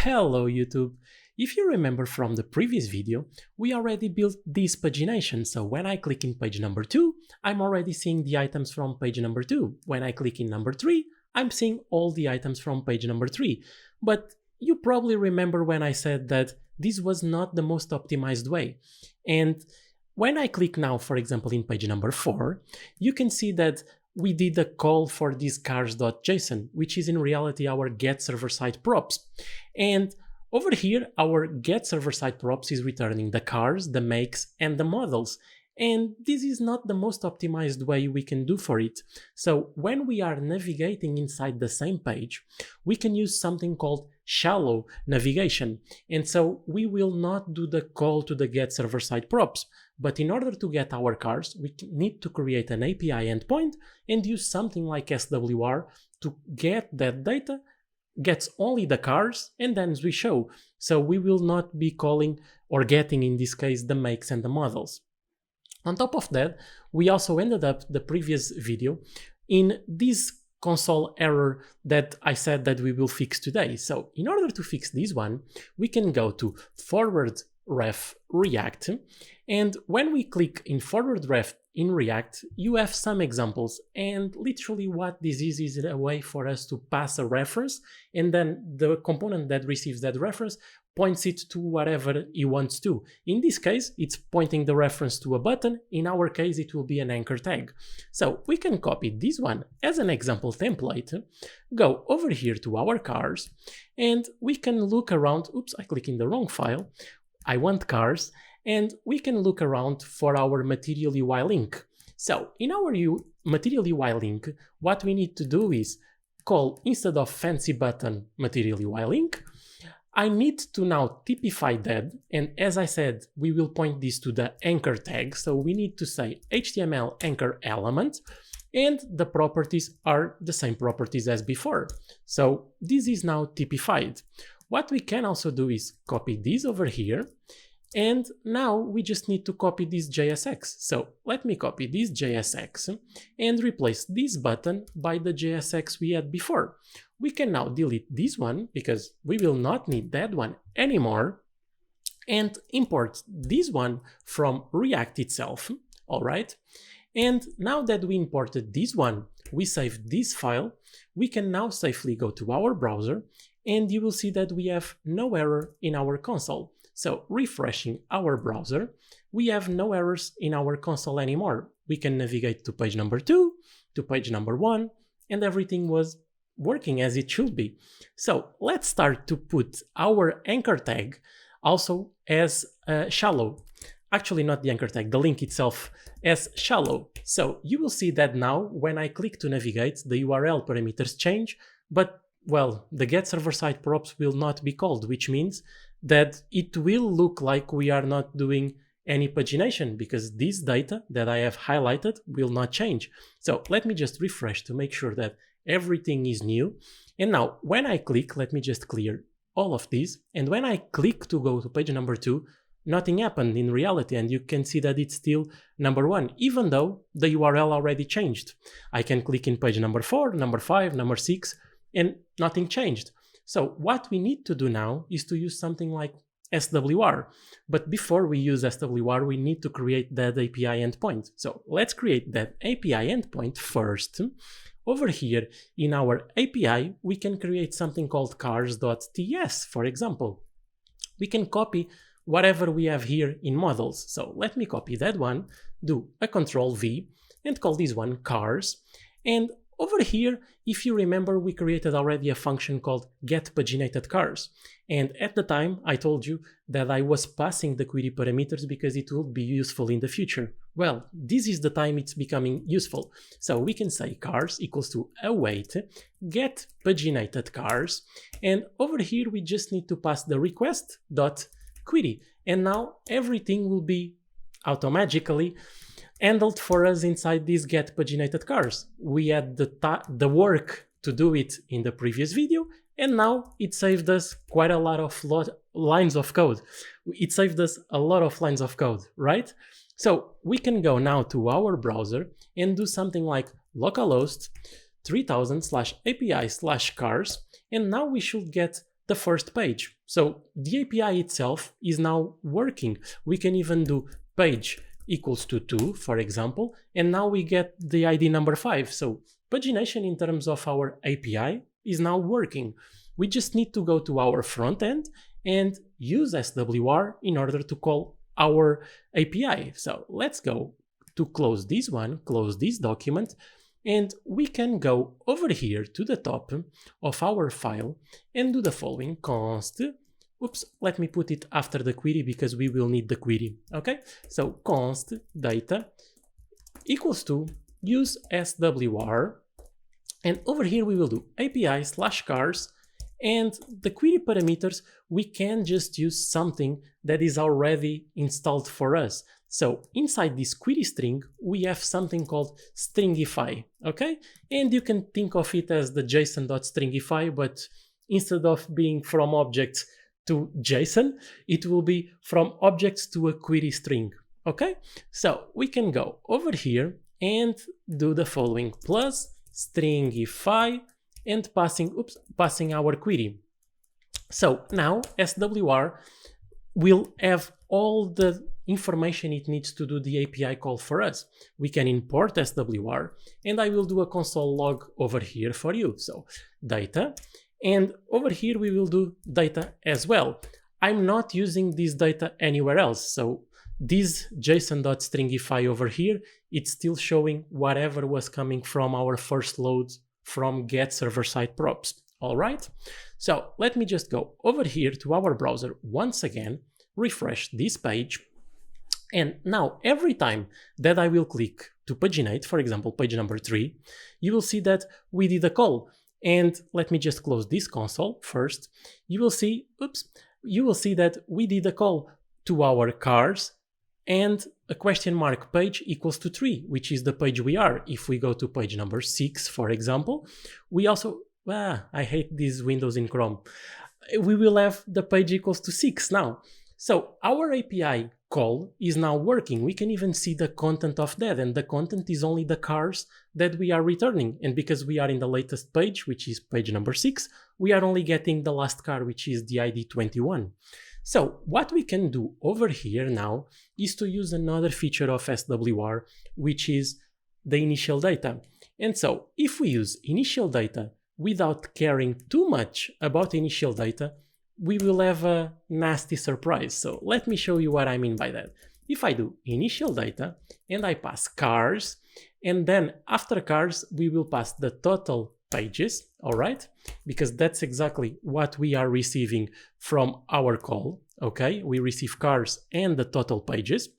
Hello YouTube! If you remember from the previous video, we already built this pagination, so when I click in page number 2, I'm already seeing the items from page number 2. When I click in number 3, I'm seeing all the items from page number 3. But you probably remember when I said that this was not the most optimized way. And when I click now, for example, in page number 4, you can see that we did a call for this cars.json, which is in reality our getServerSideProps. And over here, our getServerSideProps is returning the cars, the makes, and the models. And this is not the most optimized way we can do for it. So when we are navigating inside the same page, we can use something called shallow navigation. And so we will not do the call to the getServerSideProps. But in order to get our cars, we need to create an API endpoint and use something like SWR to get that data, gets only the cars, and then we show. So we will not be calling or getting, in this case, the makes and the models. On top of that, we also ended up the previous video in this console error that I said that we will fix today. So in order to fix this one, we can go to forward ref React, and when we click in forward ref in React, you have some examples, and literally what this is a way for us to pass a reference, and then the component that receives that reference points it to whatever he wants to. In this case, it's pointing the reference to a button. In our case, it will be an anchor tag. So we can copy this one as an example template, go over here to our cars, and we can look around. Oops, I click in the wrong file. I want cars, and we can look around for our material UI link. So in our material UI link, what we need to do is call, instead of fancy button material UI link, I need to now typify that, and as I said, we will point this to the anchor tag, so we need to say HTML anchor element, and the properties are the same properties as before. So this is now typified. What we can also do is copy this over here, and now we just need to copy this JSX. So let me copy this JSX and replace this button by the JSX we had before. We can now delete this one because we will not need that one anymore, and import this one from React itself. All right. And now that we imported this one, we saved this file, we can now safely go to our browser, and you will see that we have no error in our console. So refreshing our browser, we have no errors in our console anymore. We can navigate to page number 2, to page number 1, and everything was working as it should be. So let's start to put our anchor tag also as shallow. Actually, not the anchor tag, the link itself as shallow. So you will see that now when I click to navigate, the URL parameters change, but well, the getServerSideProps will not be called, which means that it will look like we are not doing any pagination because this data that I have highlighted will not change. So let me just refresh to make sure that everything is new. And now when I click, let me just clear all of these. And when I click to go to page number 2, nothing happened in reality, and you can see that it's still number 1, even though the URL already changed. I can click in page number 4, number 5, number 6, and nothing changed. So what we need to do now is to use something like SWR. But before we use SWR, we need to create that API endpoint. So let's create that API endpoint first. Over here in our API, we can create something called cars.ts, for example. We can copy whatever we have here in models. So let me copy that one, do a Control-V, and call this one cars. And over here, if you remember, we created already a function called getPaginated_cars. And at the time, I told you that I was passing the query parameters because it will be useful in the future. Well, this is the time it's becoming useful. So we can say cars equals to await getPaginated_cars. And over here, we just need to pass the request.query. And now everything will be automatically handled for us inside these getPaginated_cars. We had the work to do it in the previous video, and now it saved us quite a lot of lines of code. It saved us a lot of lines of code, right? So we can go now to our browser and do something like localhost 3000/API/cars, and now we should get the first page. So the API itself is now working. We can even do page equals to 2, for example, and now we get the ID number 5. So pagination in terms of our API is now working. We just need to go to our front end and use SWR in order to call our API. So let's go to close this one, close this document, and we can go over here to the top of our file and do the following: const, oops, let me put it after the query because we will need the query, okay? So const data equals to use SWR, and over here we will do API/cars, and the query parameters, we can just use something that is already installed for us. So inside this query string, we have something called stringify, okay? And you can think of it as the JSON.stringify, but instead of being from objects to JSON, it will be from objects to a query string, okay? So we can go over here and do the following: plus stringify and passing our query. So now SWR will have all the information it needs to do the API call for us. We can import SWR, and I will do a console log over here for you. So data, and over here we will do data as well. I'm not using this data anywhere else. So this JSON.stringify over here, it's still showing whatever was coming from our first load from getServerSideProps. All right. So let me just go over here to our browser once again, refresh this page. And now every time that I will click to paginate, for example, page number 3, you will see that we did a call. And let me just close this console first. You will see, you will see that we did a call to our cars and a question mark page equals to 3, which is the page we are. If we go to page number 6, for example, we also, I hate these windows in Chrome. We will have the page equals to 6 now. So our API call is now working. We can even see the content of that, and the content is only the cars that we are returning. And because we are in the latest page, which is page number 6, we are only getting the last car, which is the ID 21. So what we can do over here now is to use another feature of SWR, which is the initial data. And so if we use initial data without caring too much about initial data, we will have a nasty surprise. So let me show you what I mean by that. If I do initial data and I pass cars, and then after cars, we will pass the total pages, all right? Because that's exactly what we are receiving from our call, okay? We receive cars and the total pages.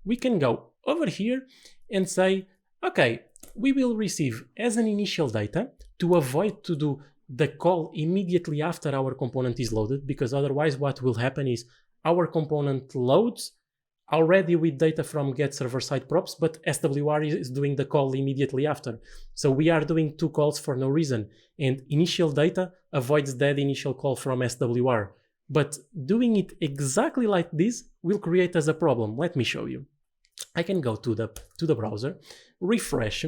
We can go over here and say, okay, we will receive as an initial data to avoid to do the call immediately after our component is loaded, because otherwise what will happen is our component loads already with data from getServerSideProps, but SWR is doing the call immediately after. So we are doing 2 calls for no reason, and initial data avoids that initial call from SWR. But doing it exactly like this will create us a problem. Let me show you. I can go to the browser, refresh,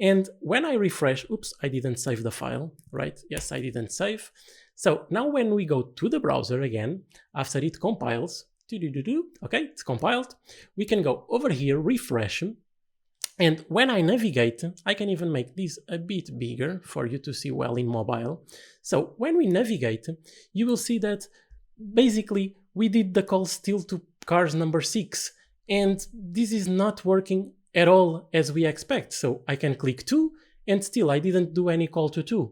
and when I refresh, I didn't save the file, right? Yes, I didn't save. So now when we go to the browser again, after it compiles, okay, it's compiled, we can go over here, refresh, and when I navigate, I can even make this a bit bigger for you to see well in mobile. So when we navigate, you will see that basically we did the call still to cars number 6, and this is not working at all as we expect. So I can click 2 and still I didn't do any call to 2.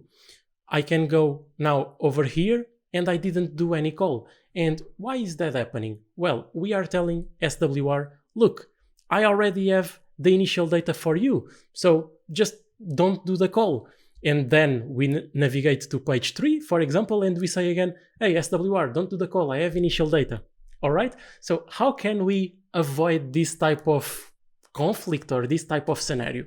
I can go now over here and I didn't do any call. And why is that happening? Well, we are telling SWR, look, I already have the initial data for you, so just don't do the call. And then we navigate to page 3, for example, and we say again, hey, SWR, don't do the call, I have initial data. All right, so how can we avoid this type of conflict or this type of scenario?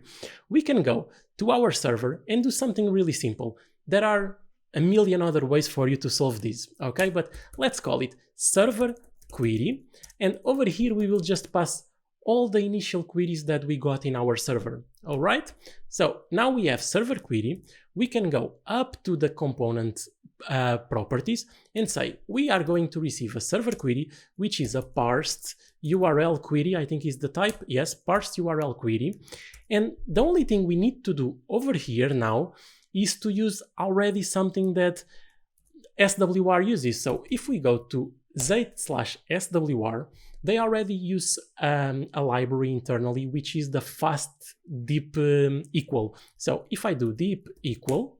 We can go to our server and do something really simple. There are a million other ways for you to solve this, okay? But let's call it server query. And over here, we will just pass all the initial queries that we got in our server, all right? So now we have server query. We can go up to the component properties and say we are going to receive a server query, which is a parsed URL query. I think is the type. Yes, parsed URL query. And the only thing we need to do over here now is to use already something that SWR uses. So if we go to z/SWR, they already use a library internally, which is the fast deep equal. So if I do deep equal,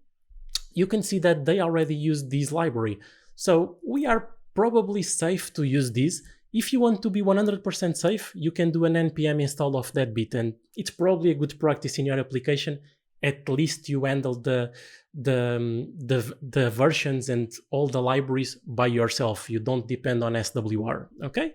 you can see that they already use this library. So we are probably safe to use this. If you want to be 100% safe, you can do an npm install of that bit, and it's probably a good practice in your application. At least you handle the versions and all the libraries by yourself. You don't depend on SWR, okay?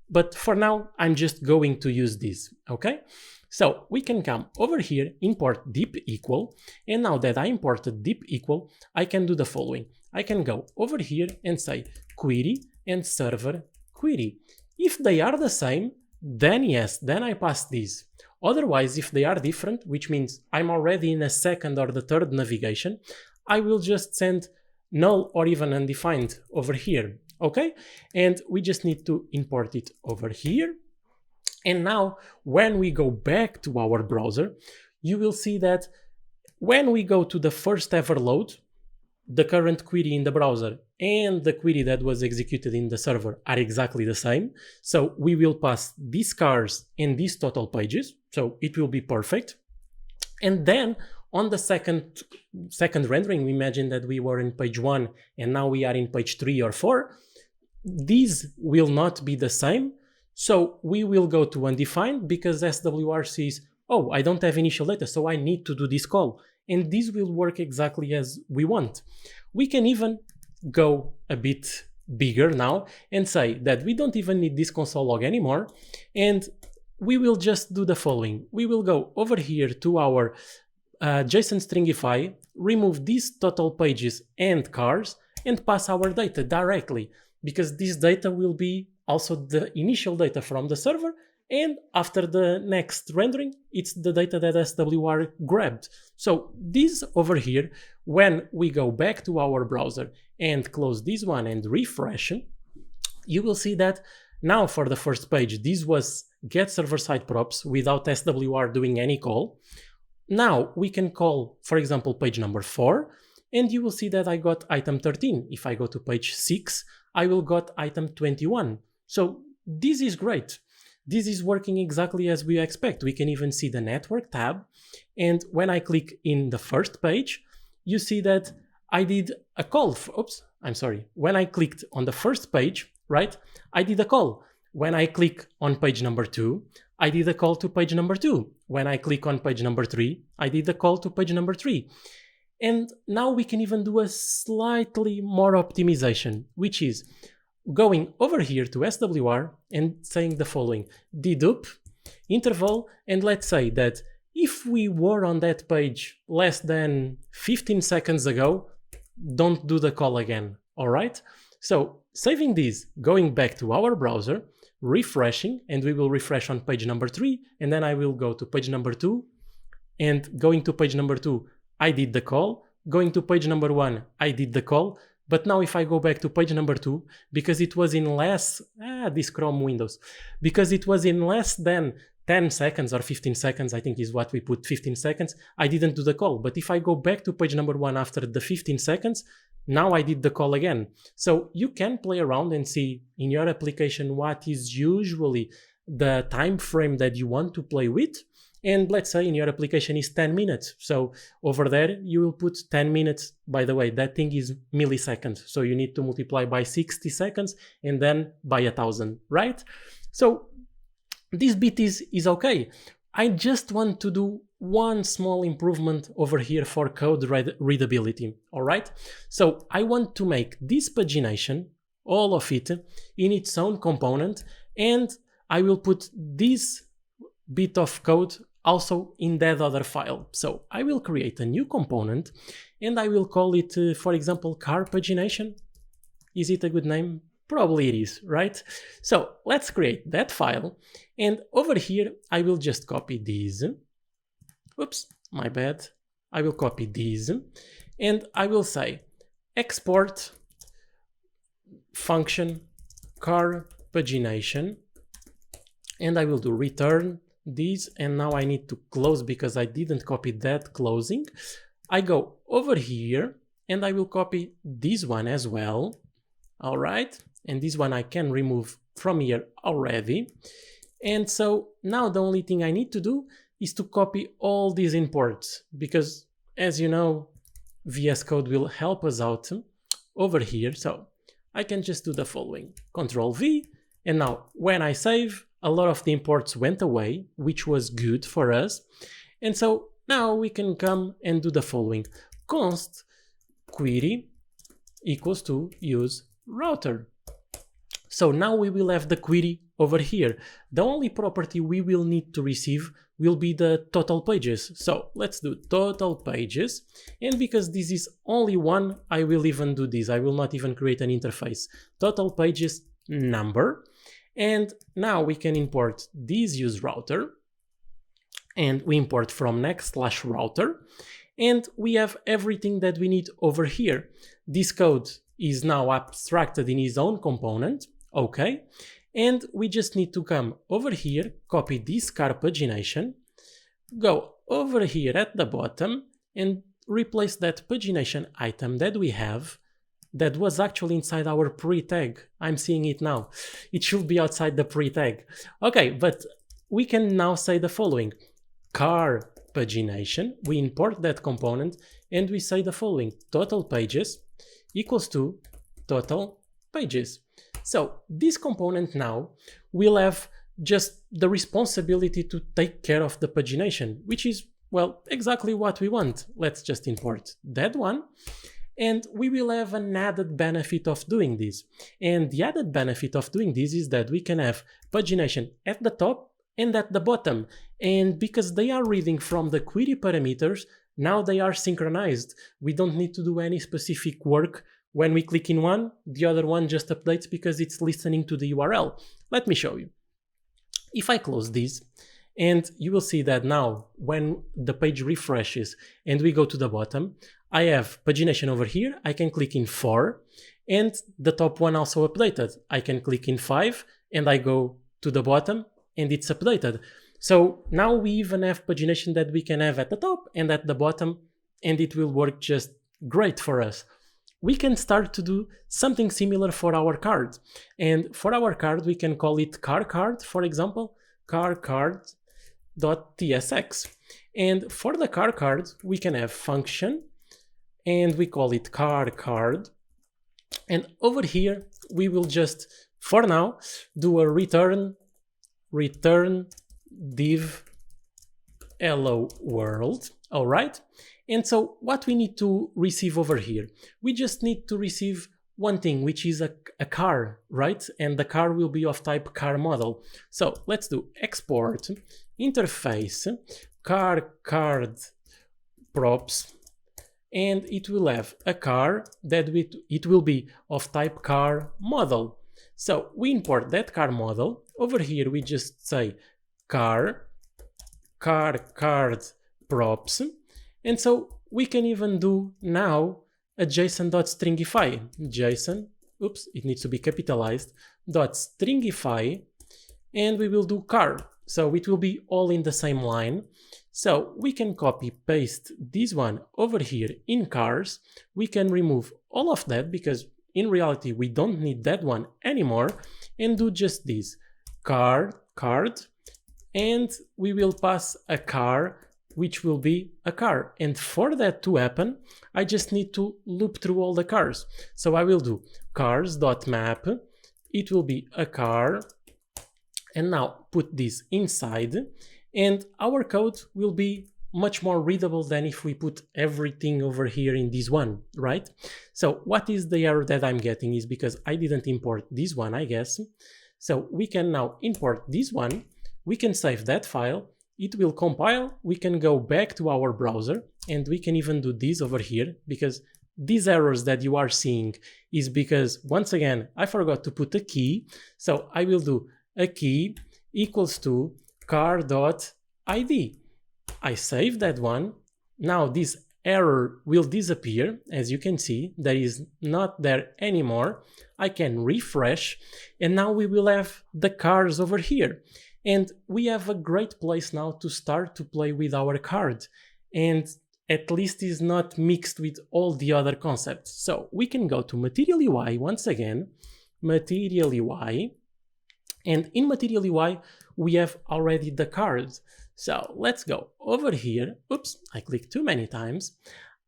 But for now, I'm just going to use this, okay? So we can come over here, import deep equal, and now that I imported deep equal, I can do the following. I can go over here and say query and server query. If they are the same, then yes, then I pass this. Otherwise, if they are different, which means I'm already in a second or the third navigation, I will just send null or even undefined over here, okay? And we just need to import it over here. And now when we go back to our browser, you will see that when we go to the first ever load, the current query in the browser and the query that was executed in the server are exactly the same. So we will pass these cars and these total pages. So it will be perfect. And then on the second rendering, we imagine that we were in page 1 and now we are in page 3 or 4. These will not be the same. So we will go to undefined because SWR says, oh, I don't have initial data, so I need to do this call. And this will work exactly as we want. We can even go a bit bigger now and say that we don't even need this console log anymore. And we will just do the following. We will go over here to our JSON stringify, remove these total pages and cars, and pass our data directly, because this data will be also the initial data from the server, and after the next rendering, it's the data that SWR grabbed. So this over here, when we go back to our browser and close this one and refresh, you will see that now for the first page, this was getServerSideProps without SWR doing any call. Now we can call, for example, page number 4, and you will see that I got item 13. If I go to page 6, I will got item 21. So this is great. This is working exactly as we expect. We can even see the network tab. And when I click in the first page, you see that I did a call. When I clicked on the first page, right, I did a call. When I click on page number 2, I did a call to page number 2. When I click on page number 3, I did a call to page number 3. And now we can even do a slightly more optimization, which is going over here to SWR and saying the following: dedupe interval, and let's say that if we were on that page less than 15 seconds ago, don't do the call again, all right? So saving this, going back to our browser, refreshing, and we will refresh on page number 3, and then I will go to page number 2, and going to page number 2, I did the call. Going to page number 1, I did the call. But now if I go back to page number 2, because it was in less, this Chrome Windows, because it was in less than 10 seconds or 15 seconds, I think is what we put, 15 seconds, I didn't do the call. But if I go back to page number 1 after the 15 seconds, now I did the call again. So you can play around and see in your application what is usually the time frame that you want to play with. And let's say in your application is 10 minutes. So over there, you will put 10 minutes. By the way, that thing is milliseconds. So you need to multiply by 60 seconds and then by 1,000, right? So this bit is okay. I just want to do one small improvement over here for code readability, all right? So I want to make this pagination, all of it, in its own component, and I will put this bit of code also in that other file. So I will create a new component and I will call it, for example, car pagination. Is it a good name? Probably it is, right? So let's create that file. And over here, I will just copy these. Oops, my bad. I will copy these and I will say, export function car pagination, and I will do return these, and now I need to close because I didn't copy that closing. I go over here and I will copy this one as well. All right, and this one I can remove from here already. And so now the only thing I need to do is to copy all these imports, because as you know, VS Code will help us out over here. So I can just do the following, Control V, and now when I save, a lot of the imports went away, which was good for us. And so now we can come and do the following, const query equals to use router. So now we will have the query over here. The only property we will need to receive will be the total pages. So let's do total pages. And because this is only one, I will even do this. I will not even create an interface. Total pages number. And now we can import this use router. And we import from next/router. And we have everything that we need over here. This code is now abstracted in its own component. Okay. And we just need to come over here, copy this car pagination, go over here at the bottom and replace that pagination item that we have that was actually inside our pre-tag. I'm seeing it now. It should be outside the pre-tag. Okay, but we can now say the following, car pagination. We import that component and we say the following, total pages equals to total pages. So this component now will have just the responsibility to take care of the pagination, which is, well, exactly what we want. Let's just import that one. And we will have an added benefit of doing this. And the added benefit of doing this is that we can have pagination at the top and at the bottom. And because they are reading from the query parameters, now they are synchronized. We don't need to do any specific work. When we click in one, the other one just updates because it's listening to the URL. Let me show you. If I close this, and you will see that now when the page refreshes and we go to the bottom, I have pagination over here. I can click in 4 and the top one also updated. I can click in 5 and I go to the bottom and it's updated. So now we even have pagination that we can have at the top and at the bottom, and it will work just great for us. We can start to do something similar for our card. And for our card, we can call it car card, for example, car card.tsx. And for the car card, we can have function and we call it car card. And over here, we will just, for now, do a return div hello world. All right. And so what we need to receive over here, we just need to receive one thing, which is a car, right? And the car will be of type car model. So let's do export interface car card props, and it will have a car that it will be of type car model. So we import that car model. Over here, we just say car card props. And so we can even do now a JSON.stringify. JSON, oops, it needs to be capitalized, .stringify, and we will do car. So it will be all in the same line. So we can copy paste this one over here in cars. We can remove all of that because in reality we don't need that one anymore, and do just this card, and we will pass a car, which will be a car. And for that to happen, I just need to loop through all the cars. So I will do cars.map, it will be a car, and now put this inside, and our code will be much more readable than if we put everything over here in this one, right? So what is the error that I'm getting is because I didn't import this one, I guess. So we can now import this one, we can save that file, it will compile, we can go back to our browser, and we can even do this over here, because these errors that you are seeing is because, once again, I forgot to put a key. So I will do a key equals to car.id. I save that one. Now this error will disappear. As you can see, there is not there anymore. I can refresh, and now we will have the cars over here. And we have a great place now to start to play with our card. And at least is not mixed with all the other concepts. So we can go to Material UI once again, Material UI, and in Material UI, we have already the cards. So let's go over here. Oops, I clicked too many times.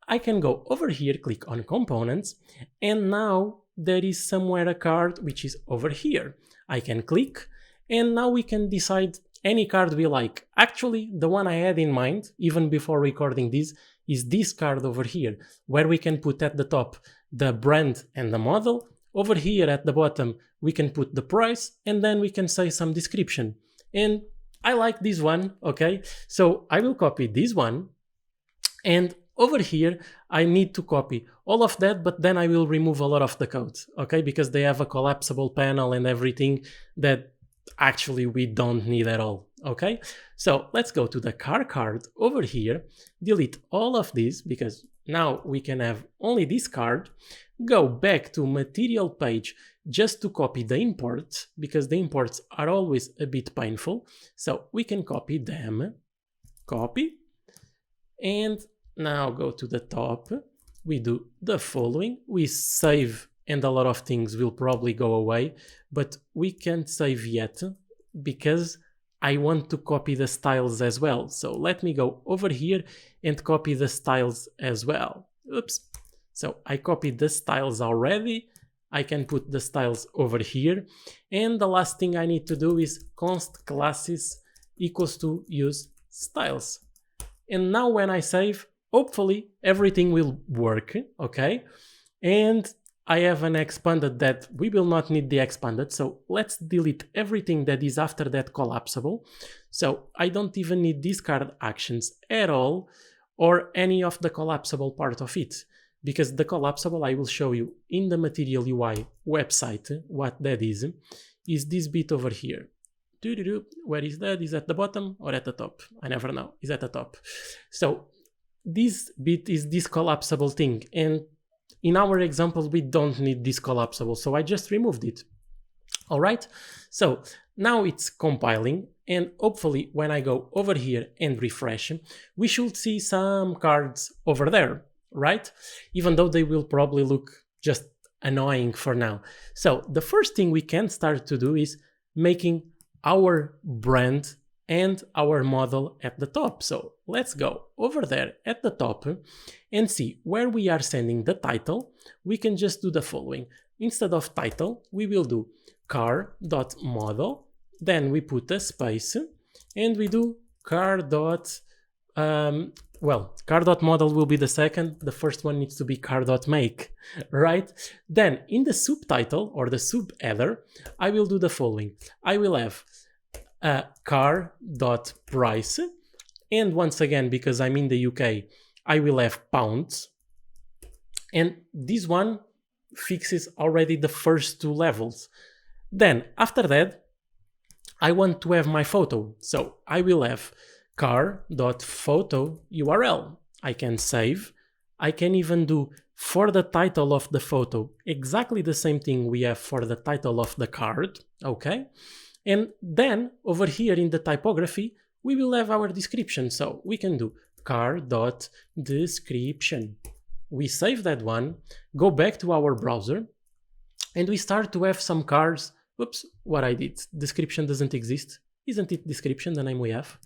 I can go over here, click on Components, and now there is somewhere a card which is over here. I can click, and now we can decide any card we like. Actually, the one I had in mind, even before recording this, is this card over here, where we can put at the top the brand and the model. Over here at the bottom, we can put the price, and then we can say some description. And I like this one, okay? So I will copy this one, and over here, I need to copy all of that, but then I will remove a lot of the code, okay? Because they have a collapsible panel and everything that actually we don't need at all, okay? So let's go to the car card over here, delete all of this because now we can have only this card, go back to material page just to copy the imports because the imports are always a bit painful. So we can copy them, copy, and now go to the top. We do the following, we save, and a lot of things will probably go away, but we can't save yet because I want to copy the styles as well. So let me go over here and copy the styles as well. Oops. So I copied the styles already. I can put the styles over here. And the last thing I need to do is const classes equals to use styles. And now when I save, hopefully everything will work, okay? And I have an expanded that we will not need the expanded, so let's delete everything that is after that collapsible. So I don't even need discard actions at all or any of the collapsible part of it, because the collapsible I will show you in the Material UI website what that is this bit over here. Where is that? Is at the bottom or at the top? I never know. Is at the top. So this bit is this collapsible thing, and in our example, we don't need this collapsible, so I just removed it. All right, so now it's compiling, and hopefully when I go over here and refresh, we should see some cards over there, right? Even though they will probably look just annoying for now. So the first thing we can start to do is making our brand and our model at the top. So let's go over there at the top and see where we are sending the title. We can just do the following. Instead of title, we will do car.model, then we put a space and we do car.model will be the second. The first one needs to be car.make, right? Then in the subtitle or the subheader, I will do the following. I will have car.price, and once again, because I'm in the UK, I will have pounds, and this one fixes already the first two levels. Then after that, I want to have my photo, so I will have car.photo URL. I can save. I can even do for the title of the photo exactly the same thing we have for the title of the card, okay? And then over here in the typography, we will have our description. So we can do car.description. We save that one, go back to our browser, and we start to have some cars. Oops, what I did. Description doesn't exist. Isn't it description, the name we have?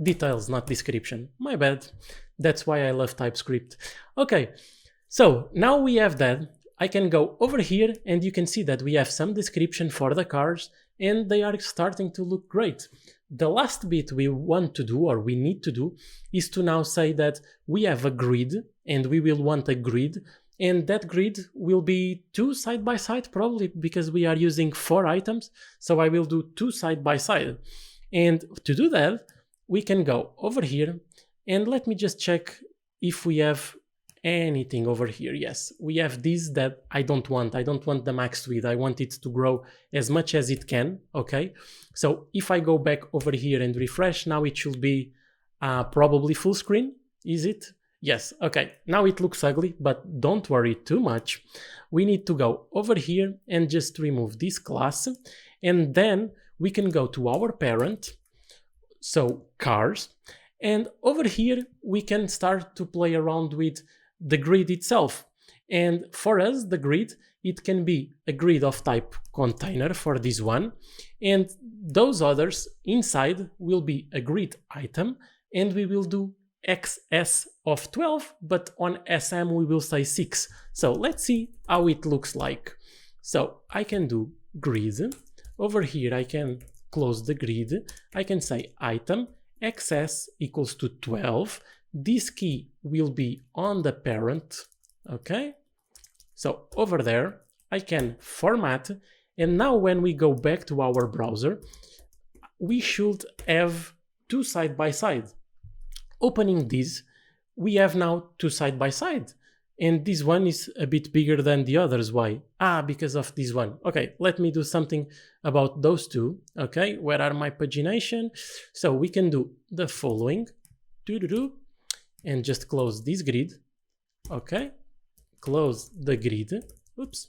Details, not description. My bad. That's why I love TypeScript. Okay, so now we have that. I can go over here and you can see that we have some description for the cars and they are starting to look great. The last bit we want to do or we need to do is to now say that we have a grid and we will want a grid, and that grid will be 2 side by side probably because we are using 4 items. So I will do 2 side by side. And to do that, we can go over here and let me just check if we have anything over here. Yes, we have this that I don't want the max width. I want it to grow as much as it can. Okay, so if I go back over here and refresh, now it should be Probably full screen, is it? Yes, okay, now it looks ugly, but don't worry too much. We need to go over here and just remove this class, and then we can go to our parent, so cars, and over here we can start to play around with the grid itself. And for us, the grid, it can be a grid of type container for this one, and those others inside will be a grid item, and we will do XS of 12, but on SM we will say 6. So let's see how it looks like. So I can do grid. Over here I can close the grid. I can say item XS equals to 12. This key will be on the parent. Okay. So over there I can format, and now when we go back to our browser, we should have two side by side. Opening this, we have now two side by side, and this one is a bit bigger than the others. Why? Because of this one. Okay, let me do something about those two. Okay, where are my pagination? So we can do the following, and just close this grid. Okay, close the grid. Oops.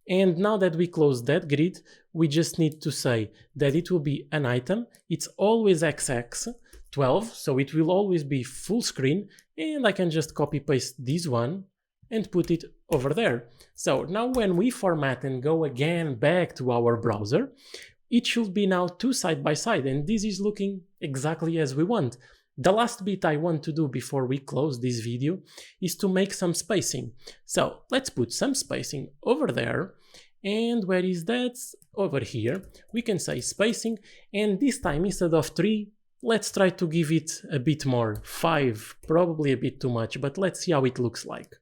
And now that we close that grid, we just need to say that it will be an item. It's always XX 12, so it will always be full screen, and I can just copy paste this one and put it over there. So now when we format and go again back to our browser, it should be now two side by side, and this is looking exactly as we want. The last bit I want to do before we close this video is to make some spacing. So let's put some spacing over there. And where is that? Over here. We can say spacing, and this time instead of 3, let's try to give it a bit more. 5, probably a bit too much, but let's see how it looks like.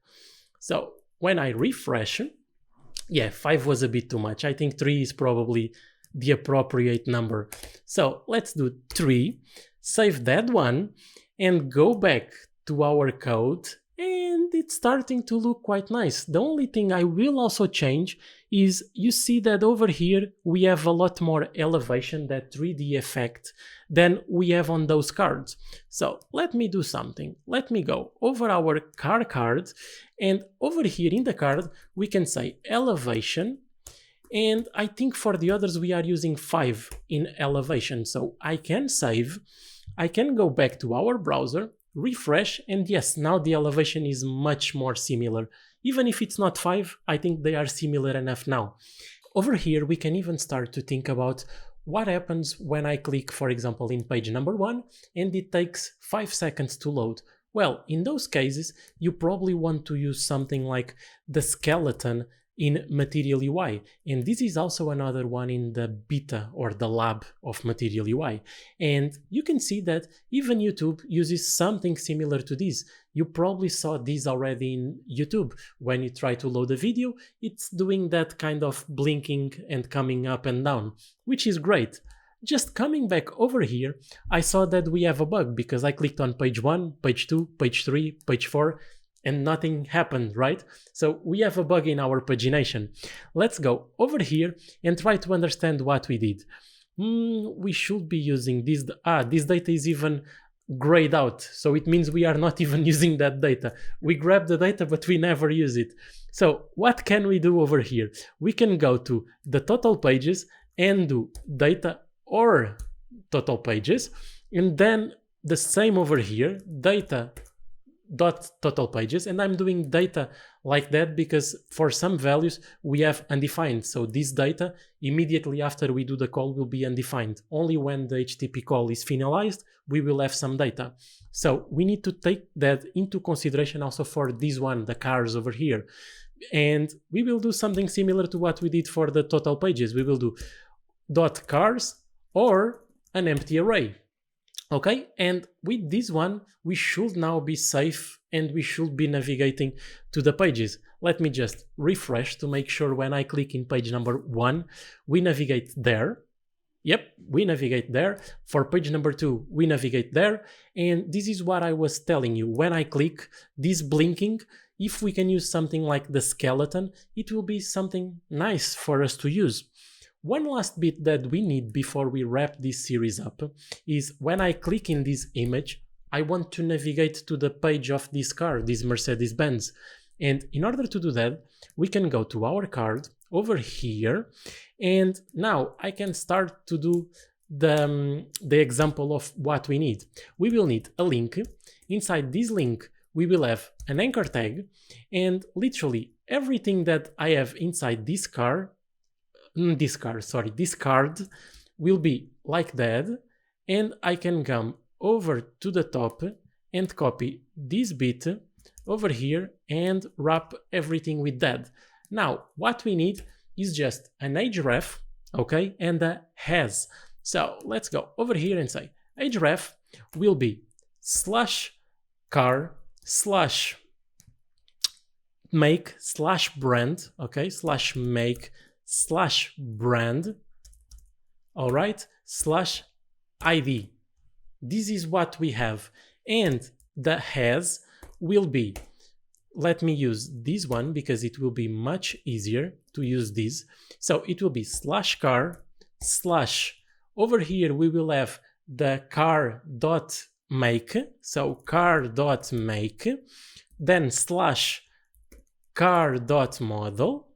So when I refresh, yeah, 5 was a bit too much. I think 3 is probably the appropriate number. So let's do 3. Save that one and go back to our code, and it's starting to look quite nice. The only thing I will also change is you see that over here we have a lot more elevation, that 3D effect, than we have on those cards. So let me do something. Let me go over our car card, and over here in the card we can say elevation. And I think for the others we are using 5 in elevation. So I can save, I can go back to our browser, refresh, and yes, now the elevation is much more similar. Even if it's not 5, I think they are similar enough now. Over here we can even start to think about what happens when I click, for example, in page number 1 and it takes 5 seconds to load. Well, in those cases, you probably want to use something like the skeleton in Material UI, and this is also another one in the beta or the lab of Material UI. And you can see that even YouTube uses something similar to this. You probably saw this already in YouTube. When you try to load a video, it's doing that kind of blinking and coming up and down, which is great. Just coming back over here, I saw that we have a bug because I clicked on page 1, page 2, page 3, page 4, and nothing happened, right? So we have a bug in our pagination. Let's go over here and try to understand what we did. We should be using this. This data is even grayed out, so it means we are not even using that data. We grab the data, but we never use it. So what can we do over here? We can go to the total pages and do data or total pages, and then the same over here, data dot total pages, and I'm doing data like that because for some values we have undefined, so this data immediately after we do the call will be undefined. Only when the HTTP call is finalized we will have some data. So we need to take that into consideration also for this one, the cars over here, and we will do something similar to what we did for the total pages. We will do dot cars or an empty array. Okay, and with this one, we should now be safe and we should be navigating to the pages. Let me just refresh to make sure when I click in page number 1, we navigate there. Yep, we navigate there. For page number 2, we navigate there. And this is what I was telling you. When I click this blinking, if we can use something like the skeleton, it will be something nice for us to use. One last bit that we need before we wrap this series up is when I click in this image, I want to navigate to the page of this car, this Mercedes-Benz. And in order to do that, we can go to our card over here. And now I can start to do the example of what we need. We will need a link. Inside this link, we will have an anchor tag, and literally everything that I have inside this card will be like that. And I can come over to the top and copy this bit over here and wrap everything with that. Now, what we need is just an href, okay, and a has. So let's go over here and say href will be /car/make/brand, okay, /make/brand, all right, /id. This is what we have. And the has will be, let me use this one because it will be much easier to use this. So it will be /car/ over here we will have the car.make, so car.make, then /car.model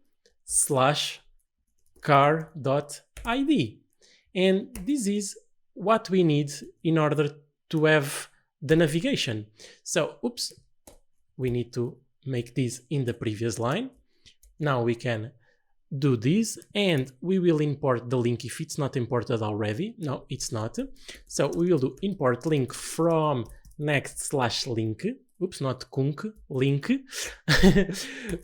/car.id. And this is what we need in order to have the navigation. So, oops, we need to make this in the previous line. Now we can do this, and we will import the link if it's not imported already. No, it's not. So we will do import link from next/link. Oops, not kunk, link.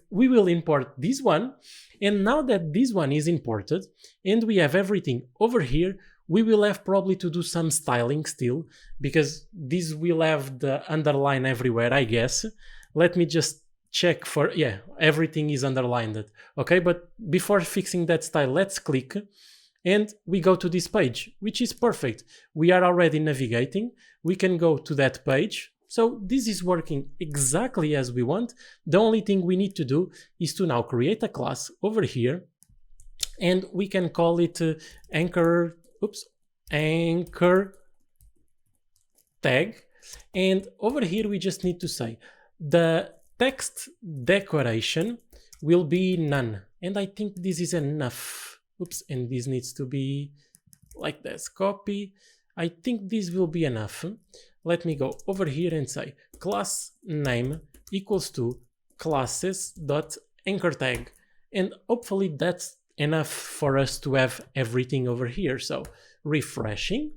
We will import this one. And now that this one is imported and we have everything over here, we will have probably to do some styling still, because this will have the underline everywhere, I guess. Let me just check for, yeah, everything is underlined. Okay, but before fixing that style, let's click and we go to this page, which is perfect. We are already navigating. We can go to that page. So this is working exactly as we want. The only thing we need to do is to now create a class over here, and we can call it anchor tag. And over here, we just need to say the text decoration will be none. And I think this is enough. Oops, and this needs to be like this. Copy. I think this will be enough. Let me go over here and say class name equals to classes.anchor tag. And hopefully that's enough for us to have everything over here. So refreshing,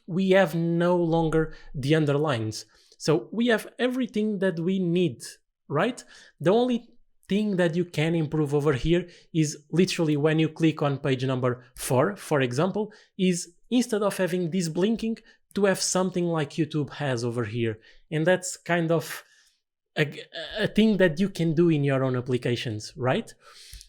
we have no longer the underlines. So we have everything that we need, right? The only thing that you can improve over here is literally when you click on page number 4, for example, is instead of having this blinking, to have something like YouTube has over here. And that's kind of a thing that you can do in your own applications, right?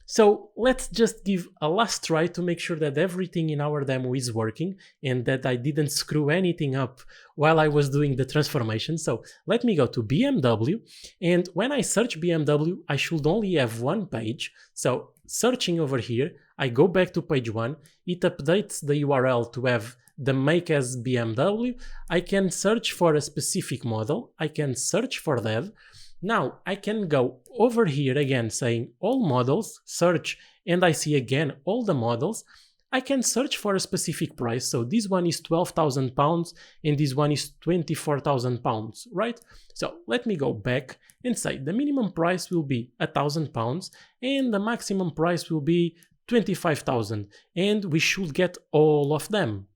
So let's just give a last try to make sure that everything in our demo is working and that I didn't screw anything up while I was doing the transformation. So let me go to BMW, and when I search BMW, I should only have one page. So searching over here, I go back to page 1, it updates the URL to have the make as BMW. I can search for a specific model. I can search for that. Now I can go over here again saying all models, search, and I see again all the models. I can search for a specific price. So this one is £12,000 and this one is £24,000, right? So let me go back and say the minimum price will be £1,000 and the maximum price will be 25,000, and we should get all of them.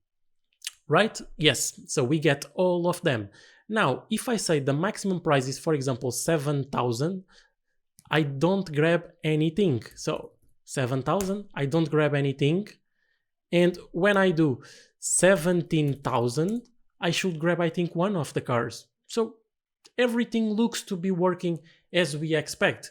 Right? Yes, so we get all of them. Now, if I say the maximum price is, for example, 7,000, I don't grab anything. So 7,000, I don't grab anything. And when I do 17,000, I should grab, I think, one of the cars. So everything looks to be working as we expect.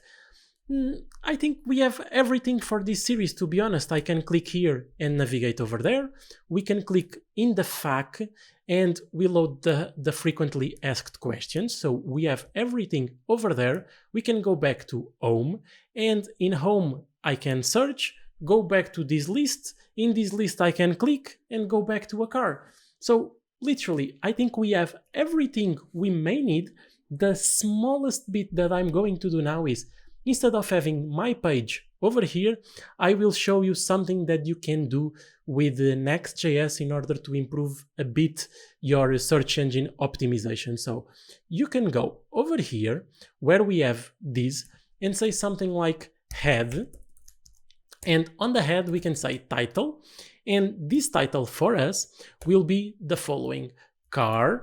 I think we have everything for this series, to be honest. I can click here and navigate over there. We can click in the FAQ and we load the frequently asked questions. So we have everything over there. We can go back to home, and in home I can search, go back to this list. In this list I can click and go back to a car. So literally, I think we have everything we may need. The smallest bit that I'm going to do now is, instead of having my page over here, I will show you something that you can do with Next.js in order to improve a bit your search engine optimization. So you can go over here where we have this and say something like head. And on the head, we can say title. And this title for us will be the following: cars.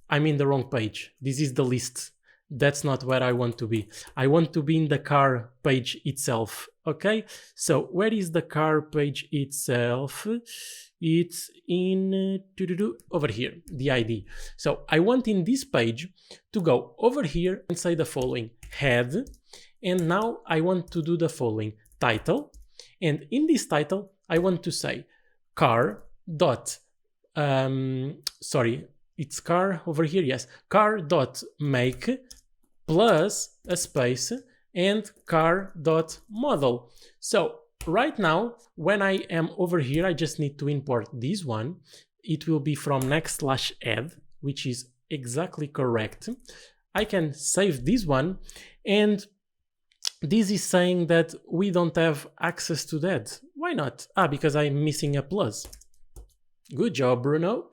I'm in the wrong page. This is the list. That's not where I want to be. I want to be in the car page itself. Okay, so where is the car page itself? It's in over here, the ID. So I want in this page to go over here and say the following: head. And now I want to do the following: title. And in this title, I want to say car dot, it's car over here, yes, car dot make plus a space and car dot model. So right now, when I am over here, I just need to import this one. It will be from Next/Head, which is exactly correct. I can save this one, and this is saying that we don't have access to that. Why not? Because I'm missing a plus. Good job, Bruno.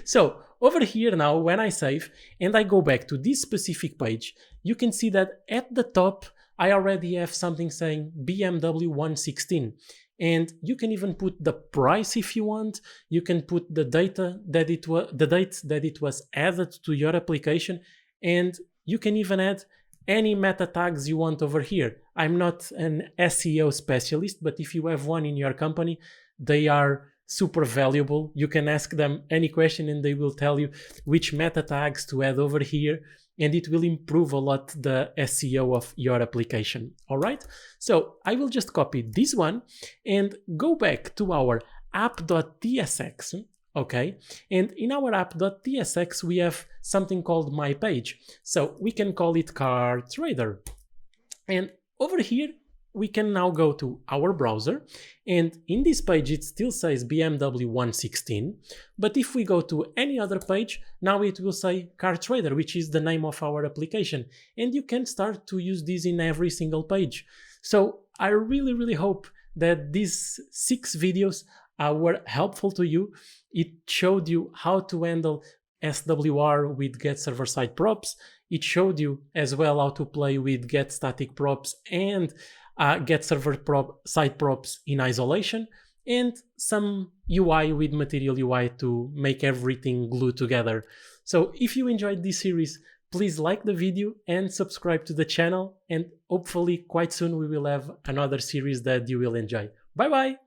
So over here now, when I save and I go back to this specific page, you can see that at the top, I already have something saying BMW 116. And you can even put the price if you want. You can put the date that it was added to your application, and you can even add any meta tags you want over here. I'm not an SEO specialist, but if you have one in your company, they are super valuable. You can ask them any question and they will tell you which meta tags to add over here, and it will improve a lot the SEO of your application. All right, so I will just copy this one and go back to our app.tsx. Okay, and in our app.tsx, we have something called my page. So we can call it Car Trader. And over here, we can now go to our browser. And in this page, it still says BMW 116. But if we go to any other page, now it will say Car Trader, which is the name of our application. And you can start to use this in every single page. So I really, really hope that these 6 videos were helpful to you. It showed you how to handle SWR with getServerSideProps. It showed you as well how to play with getStaticProps and getServerSideProps in isolation, and some UI with Material UI to make everything glue together. So if you enjoyed this series, please like the video and subscribe to the channel, and hopefully quite soon we will have another series that you will enjoy. Bye bye!